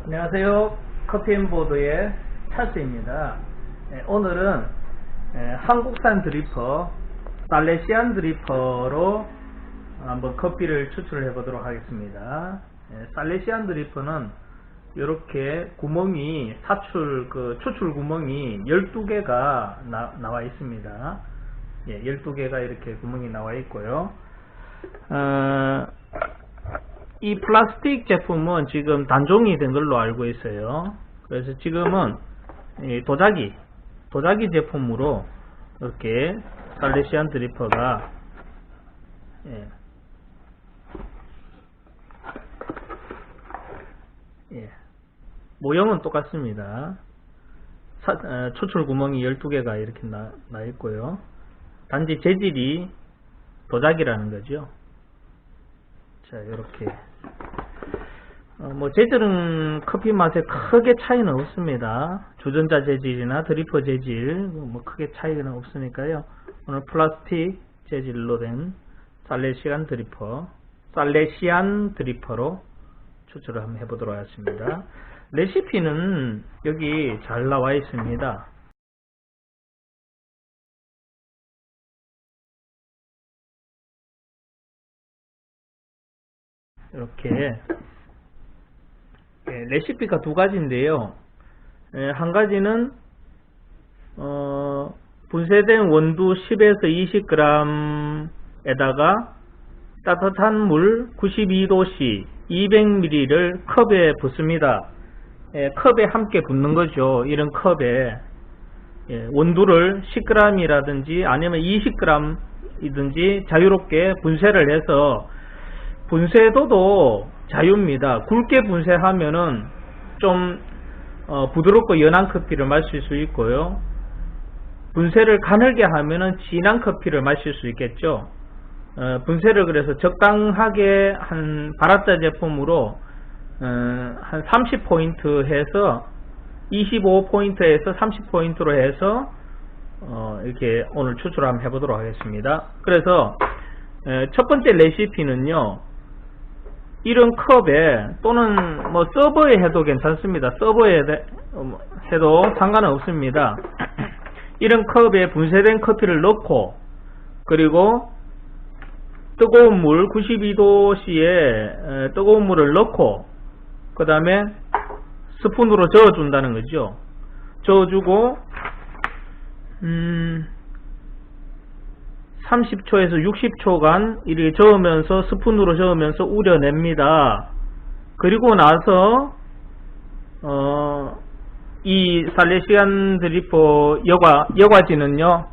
안녕하세요. 커피앤보드의 찰스입니다. 오늘은 한국산 드리퍼 살레시안 드리퍼로 한번 커피를 추출해 보도록 하겠습니다. 살레시안 드리퍼는 이렇게 구멍이 추출 구멍이 12개가 나와 있습니다. 12개가 이렇게 구멍이 나와 있고요. 이 플라스틱 제품은 지금 단종이 된 걸로 알고 있어요. 그래서 지금은 도자기 제품으로 이렇게 살레시안 드리퍼가 모형은 똑같습니다. 추출 구멍이 12개가 이렇게 나 있고요. 단지 재질이 도자기라는 거죠. 자, 이렇게 재질은 커피 맛에 크게 차이는 없습니다. 주전자 재질이나 드리퍼 재질 크게 차이는 없으니까요. 오늘 플라스틱 재질로 된 살레시안 드리퍼로 추출을 한번 해보도록 하겠습니다. 레시피는 여기 잘 나와 있습니다. 이렇게 레시피가 두 가지인데요. 한 가지는 분쇄된 원두 10에서 20g에다가 따뜻한 물 92도씨 200ml를 컵에 붓습니다. 컵에 함께 붓는 거죠. 이런 컵에 원두를 10g이라든지 아니면 20g이든지 자유롭게 분쇄를 해서, 분쇄도도 자유입니다. 굵게 분쇄하면은 좀 부드럽고 연한 커피를 마실 수 있고요. 분쇄를 가늘게 하면은 진한 커피를 마실 수 있겠죠. 분쇄를 그래서 적당하게 한 바라짜 제품으로 한 30포인트 해서 25포인트에서 30포인트로 해서 이렇게 오늘 추출 한번 해보도록 하겠습니다. 그래서 첫 번째 레시피는요, 이런 컵에 또는 서버에 해도 괜찮습니다. 서버에 해도 상관은 없습니다. 이런 컵에 분쇄된 커피를 넣고, 그리고 뜨거운 물 92도씨에 뜨거운 물을 넣고, 그 다음에 스푼으로 저어준다는 거죠. 저어주고 30초에서 60초간 이렇게 저으면서, 스푼으로 저으면서 우려냅니다. 그리고 나서 이 살레시안 드리퍼 여과지는요,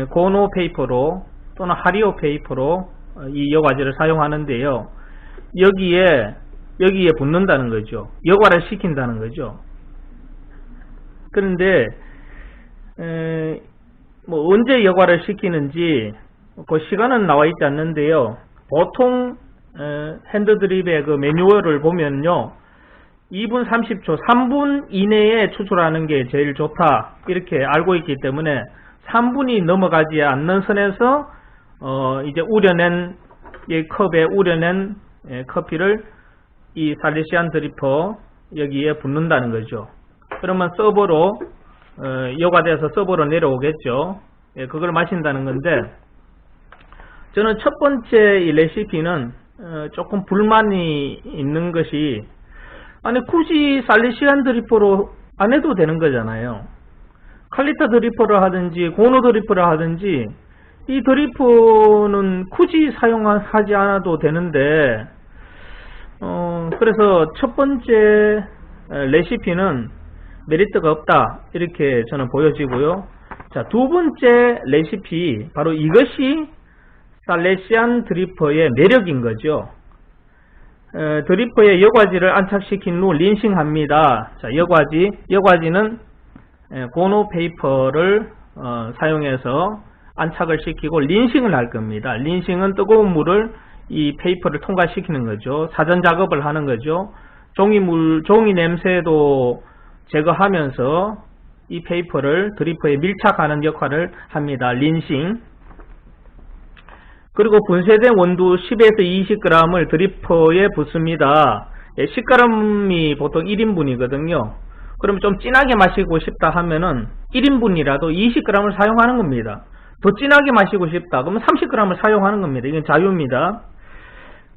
고노 페이퍼로 또는 하리오 페이퍼로 이 여과지를 사용하는데요. 여기에 붓는다는 거죠. 여과를 시킨다는 거죠. 그런데 언제 여과를 시키는지 그 시간은 나와 있지 않는데요. 보통 핸드드립의 그 매뉴얼을 보면요, 2분 30초 3분 이내에 추출하는 게 제일 좋다 이렇게 알고 있기 때문에 3분이 넘어가지 않는 선에서 이제 이 컵에 우려낸 커피를 이 살레시안 드리퍼 여기에 붓는다는 거죠. 그러면 서버로 여과돼서 서버로 내려오겠죠. 그걸 마신다는 건데, 저는 첫 번째 이 레시피는 조금 불만이 있는 것이, 굳이 살레시안 드리퍼로 안 해도 되는 거잖아요. 칼리타 드리퍼를 하든지 고노 드리퍼를 하든지 이 드리퍼는 굳이 사용하지 않아도 되는데, 그래서 첫 번째 레시피는 메리트가 없다 이렇게 저는 보여지고요. 자, 두 번째 레시피, 바로 이것이 살레시안 드리퍼의 매력인 거죠. 드리퍼에 여과지를 안착시킨 후 린싱합니다. 자, 여과지는 고노 페이퍼를 사용해서 안착을 시키고 린싱을 할 겁니다. 린싱은 뜨거운 물을 이 페이퍼를 통과시키는 거죠. 사전 작업을 하는 거죠. 종이 냄새도 제거하면서 이 페이퍼를 드리퍼에 밀착하는 역할을 합니다. 린싱. 그리고 분쇄된 원두 10에서 20g을 드리퍼에 붓습니다. 10g이 보통 1인분이거든요. 그럼 좀 진하게 마시고 싶다 하면은 1인분이라도 20g을 사용하는 겁니다. 더 진하게 마시고 싶다 그러면 30g을 사용하는 겁니다. 이건 자유입니다.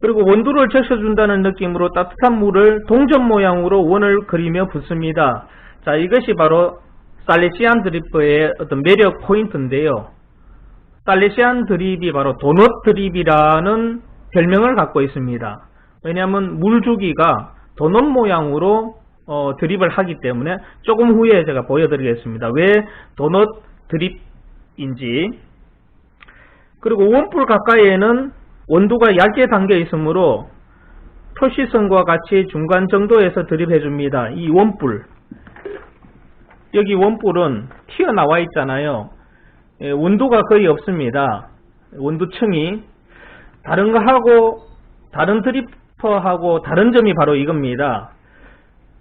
그리고 원두를 적셔준다는 느낌으로 따뜻한 물을 동전 모양으로 원을 그리며 붓습니다. 자, 이것이 바로 살레시안 드리퍼의 어떤 매력 포인트인데요. 살레시안 드립이 바로 도넛 드립이라는 별명을 갖고 있습니다. 왜냐하면 물주기가 도넛 모양으로 드립을 하기 때문에 조금 후에 제가 보여드리겠습니다. 왜 도넛 드립인지. 그리고 원뿔 가까이에는 원두가 얇게 담겨 있으므로 표시선과 같이 중간 정도에서 드립해 줍니다. 이 원뿔, 여기 원뿔은 튀어나와 있잖아요. 원두가 거의 없습니다. 원두층이. 다른 거하고 다른 드리퍼하고 다른 점이 바로 이겁니다.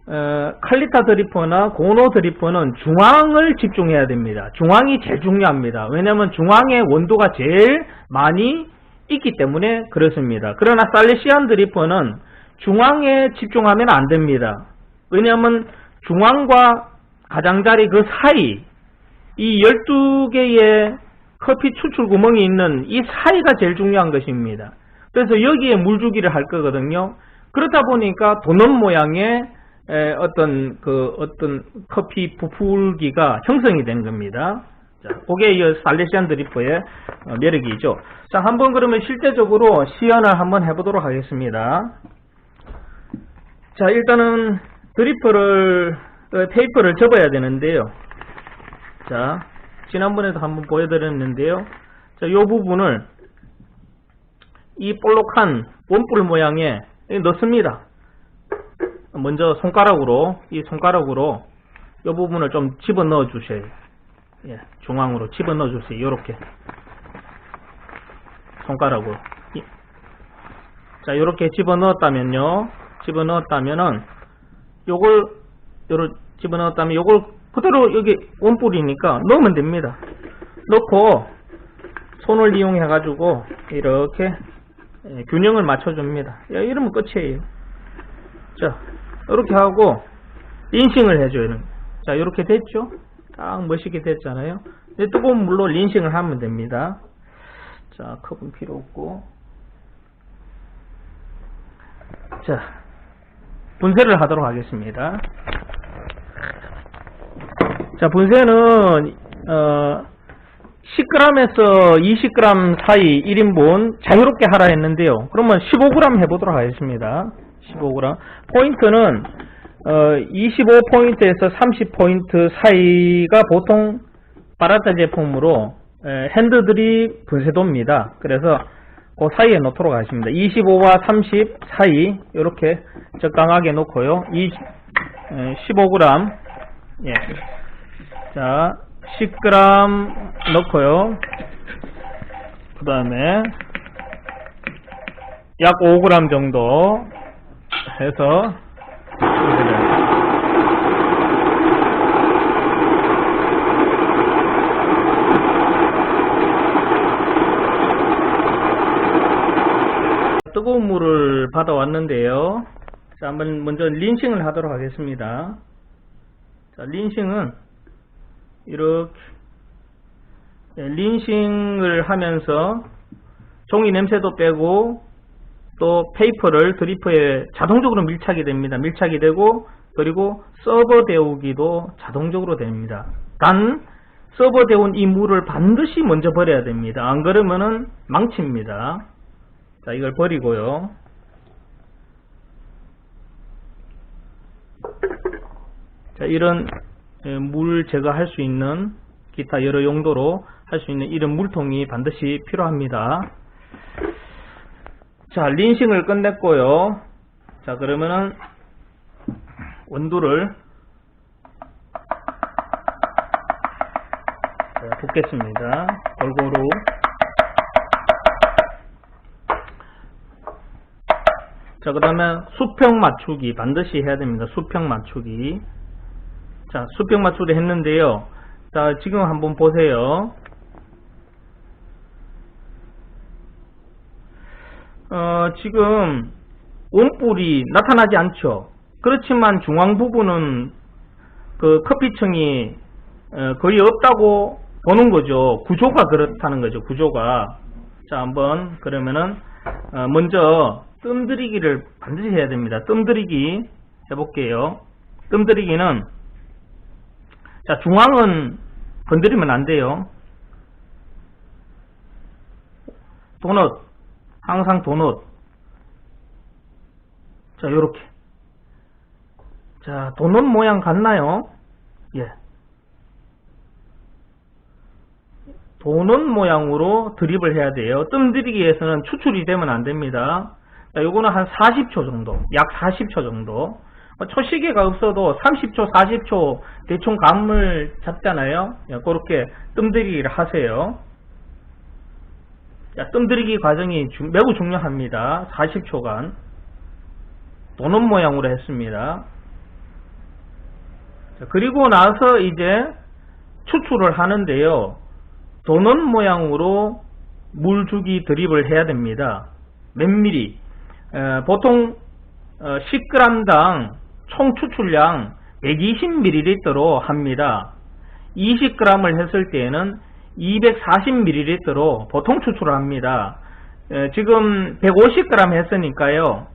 칼리타 드리퍼나 고노 드리퍼는 중앙을 집중해야 됩니다. 중앙이 제일 중요합니다. 왜냐하면 중앙에 원두가 제일 많이 있기 때문에 그렇습니다. 그러나 살레시안 드리퍼는 중앙에 집중하면 안 됩니다. 왜냐하면 중앙과 가장자리 그 사이, 이 12개의 커피 추출 구멍이 있는 이 사이가 제일 중요한 것입니다. 그래서 여기에 물주기를 할 거거든요. 그렇다 보니까 도넛 모양의 어떤 커피 부풀기가 형성이 된 겁니다. 자, 그게 이 살레시안 드리퍼의 매력이죠. 자, 한번 그러면 실제적으로 시연을 한번 해보도록 하겠습니다. 자, 일단은 드리퍼를 페이퍼를 접어야 되는데요. 자, 지난번에도 한번 보여드렸는데요. 자, 이 부분을 이 볼록한 원뿔 모양에 넣습니다. 먼저 손가락으로, 이 손가락으로 이 부분을 좀 집어넣어 주셔요. 예, 중앙으로 집어넣어 주세요. 요렇게 손가락으로. 자, 요렇게 집어넣었다면요. 집어넣었다면은 요걸 집어넣었다면 요걸 그대로 여기 원뿔이니까 넣으면 됩니다. 넣고 손을 이용해 가지고 이렇게 균형을 맞춰줍니다. 이러면 끝이에요. 자, 이렇게 하고 린싱을 해줘요. 자, 이렇게 됐죠? 딱 멋있게 됐잖아요. 이제 뜨거운 물로 린싱을 하면 됩니다. 자, 컵은 필요 없고. 자, 분쇄를 하도록 하겠습니다. 자, 분쇄는 10g에서 20g 사이 1인분 자유롭게 하라 했는데요. 그러면 15g 해보도록 하겠습니다. 15g. 포인트는 25포인트에서 30포인트 사이가 보통 바라타 제품으로 핸드드립 분쇄도입니다. 그래서 그 사이에 놓도록 하십니다. 25와 30 사이 이렇게 적당하게 놓고요. 15g. 예. 자, 10g 넣고요. 그 다음에 약 5g 정도 해서 뜨거운 물을 받아왔는데요. 자, 한번 먼저 린싱을 하도록 하겠습니다. 자, 린싱은 이렇게 린싱을 하면서 종이 냄새도 빼고 또 페이퍼를 드리퍼에 자동적으로 밀착이 됩니다. 밀착이 되고 그리고 서버 데우기도 자동적으로 됩니다. 단 서버 데운 이 물을 반드시 먼저 버려야 됩니다. 안 그러면은 망칩니다. 자, 이걸 버리고요. 자, 이런 물 제거할 수 있는 기타 여러 용도로 할 수 있는 이런 물통이 반드시 필요합니다. 자, 린싱을 끝냈고요. 자, 그러면은 원두를 붓겠습니다. 골고루. 자, 그 다음에 수평 맞추기 반드시 해야 됩니다. 수평 맞추기. 자, 수평 맞추기 했는데요. 자, 지금 한번 보세요. 지금 원뿔이 나타나지 않죠. 그렇지만 중앙 부분은 그 커피층이 거의 없다고 보는 거죠. 구조가 그렇다는 거죠. 구조가. 자, 한번 그러면은 먼저 뜸들이기를 반드시 해야 됩니다. 뜸들이기 해볼게요. 뜸들이기는, 자, 중앙은 건드리면 안 돼요. 도넛, 항상 도넛. 자, 요렇게. 자, 도넛 모양 같나요? 예. 도넛 모양으로 드립을 해야 돼요. 뜸들이기에서는 추출이 되면 안 됩니다. 자, 요거는 한 40초 정도, 약 40초 정도. 초시계가 없어도 30초, 40초 대충 감을 잡잖아요. 그렇게 뜸들이기를 하세요. 자, 뜸들이기 과정이 매우 중요합니다. 40초간 도넛 모양으로 했습니다. 자, 그리고 나서 이제 추출을 하는데요. 도넛 모양으로 물주기 드립을 해야 됩니다. 몇 미리? 보통 10g당 총 추출량 120ml로 합니다. 20g을 했을 때에는 240ml로 보통 추출을 합니다. 지금 150g 했으니까요.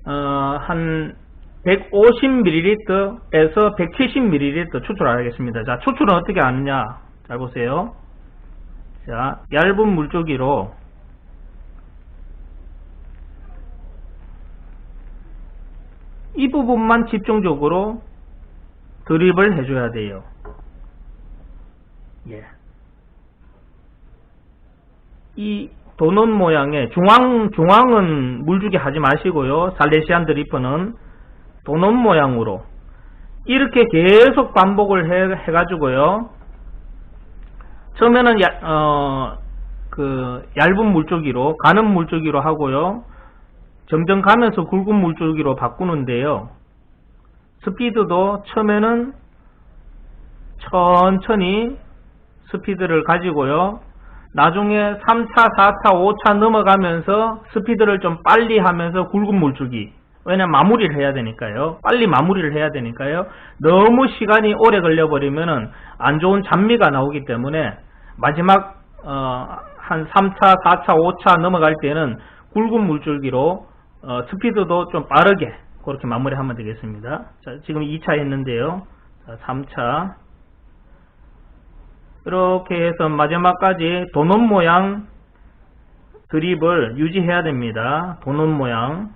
한 150ml에서 170ml 추출하겠습니다. 자, 추출은 어떻게 하느냐? 잘 보세요. 자, 얇은 물주기로 이 부분만 집중적으로 드립을 해줘야 돼요. 예. 이 도넛 모양의 중앙은 물주기 하지 마시고요. 살레시안 드리퍼는 도넛 모양으로 이렇게 계속 반복을 해가지고요. 처음에는 얇은 물주기로, 가는 물주기로 하고요. 점점 가면서 굵은 물줄기로 바꾸는데요. 스피드도 처음에는 천천히 스피드를 가지고요. 나중에 3차, 4차, 5차 넘어가면서 스피드를 좀 빨리 하면서 굵은 물줄기. 왜냐면 마무리를 해야 되니까요. 빨리 마무리를 해야 되니까요. 너무 시간이 오래 걸려버리면은 안 좋은 잡미가 나오기 때문에 마지막 한 3차, 4차, 5차 넘어갈 때는 굵은 물줄기로 스피드도 좀 빠르게 그렇게 마무리하면 되겠습니다. 자, 지금 2차 했는데요. 자, 3차 이렇게 해서 마지막까지 도넛 모양 드립을 유지해야 됩니다. 도넛 모양.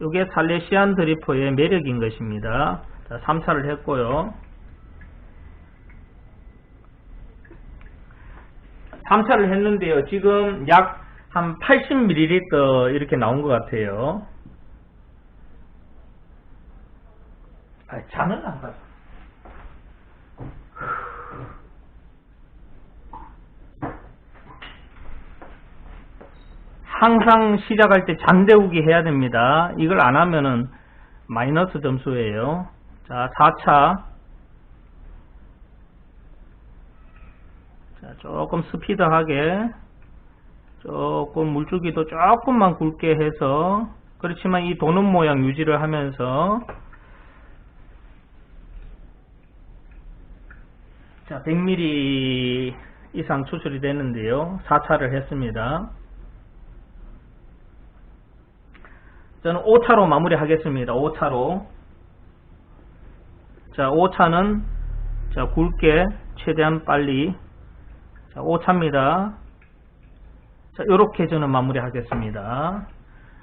이게 살레시안 드리퍼의 매력인 것입니다. 자, 3차를 했고요. 3차를 했는데요. 지금 약 한 80ml 이렇게 나온 것 같아요. 잔은 안 가요. 항상 시작할 때 잔 데우기 해야 됩니다. 이걸 안 하면은 마이너스 점수예요. 자, 4차. 자, 조금 스피드하게, 조금 물줄기도 조금만 굵게 해서, 그렇지만 이 도넛 모양 유지를 하면서, 자, 100ml 이상 추출이 되는데요. 4차를 했습니다. 저는 5차로 마무리 하겠습니다. 5차로. 자, 5차는 자, 굵게 최대한 빨리. 자, 5차입니다. 자, 요렇게 저는 마무리 하겠습니다.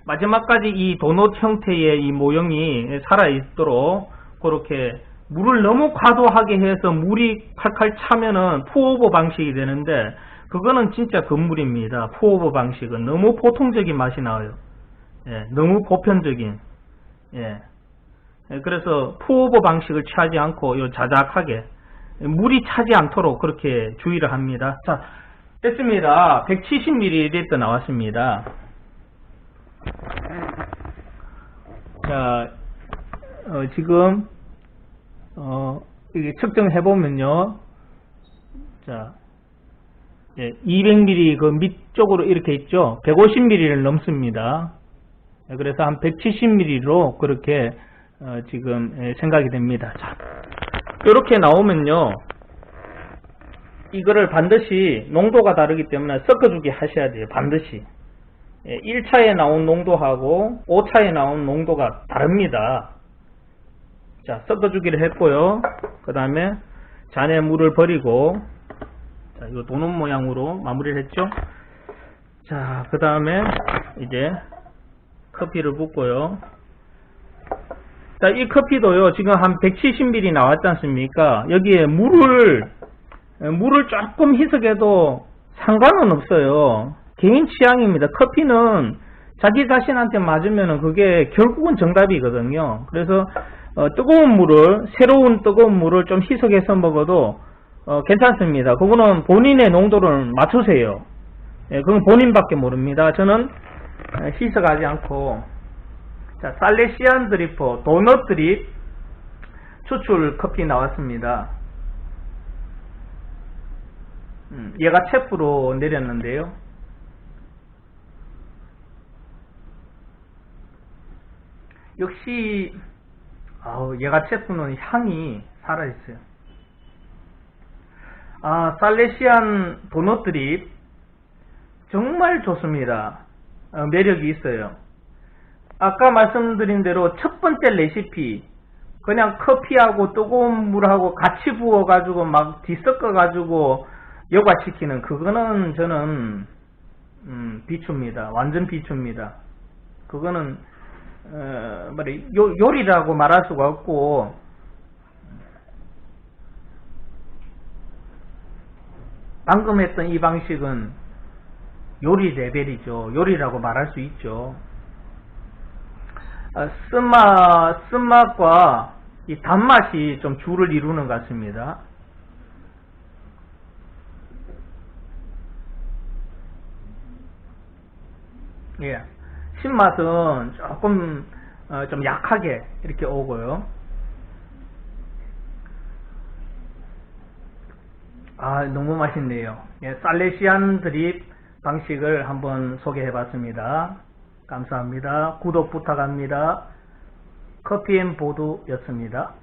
마지막까지 이 도넛 형태의 이 모형이 살아있도록 그렇게 물을 너무 과도하게 해서 물이 칼칼 차면은 푸오버 방식이 되는데 그거는 진짜 건물입니다. 푸오버 방식은 너무 보통적인 맛이 나와요. 예, 너무 보편적인. 예. 그래서 푸오버 방식을 취하지 않고 요 자작하게 물이 차지 않도록 그렇게 주의를 합니다. 자, 됐습니다. 170ml 나왔습니다. 자, 지금 이게 측정해 보면요. 자, 200ml 그 밑쪽으로 이렇게 있죠. 150ml를 넘습니다. 그래서 한 170ml로 그렇게 지금 생각이 됩니다. 자, 이렇게 나오면요, 이거를 반드시 농도가 다르기 때문에 섞어주기 하셔야 돼요. 반드시. 1차에 나온 농도하고 5차에 나온 농도가 다릅니다. 자, 섞어주기를 했고요. 그 다음에 잔에 물을 버리고, 자, 이거 도넛 모양으로 마무리를 했죠. 자, 그 다음에 이제 커피를 붓고요. 자, 이 커피도요, 지금 한 170ml 나왔지 않습니까? 여기에 물을 조금 희석해도 상관은 없어요. 개인 취향입니다. 커피는 자기 자신한테 맞으면 그게 결국은 정답이거든요. 그래서 새로운 뜨거운 물을 좀 희석해서 먹어도 괜찮습니다. 그거는 본인의 농도를 맞추세요. 그건 본인밖에 모릅니다. 저는 희석하지 않고, 자, 살레시안 드리퍼 도넛 드립 추출 커피 나왔습니다. 얘가 체프로 내렸는데요. 역시 얘가 체프는 향이 살아있어요. 살레시안 도넛 드립 정말 좋습니다. 매력이 있어요. 아까 말씀드린 대로 첫 번째 레시피, 그냥 커피하고 뜨거운 물하고 같이 부어가지고 막 뒤섞어가지고 여과시키는 그거는 저는 비추입니다. 완전 비추입니다. 그거는 요리라고 말할 수가 없고, 방금 했던 이 방식은 요리 레벨이죠. 요리라고 말할 수 있죠. 쓴맛과 이 단맛이 좀 주를 이루는 것 같습니다. 예, 신맛은 조금 좀 약하게 이렇게 오고요. 너무 맛있네요. 예, 살레시안 드립 방식을 한번 소개해 봤습니다. 감사합니다. 구독 부탁합니다. 커피앤보드였습니다.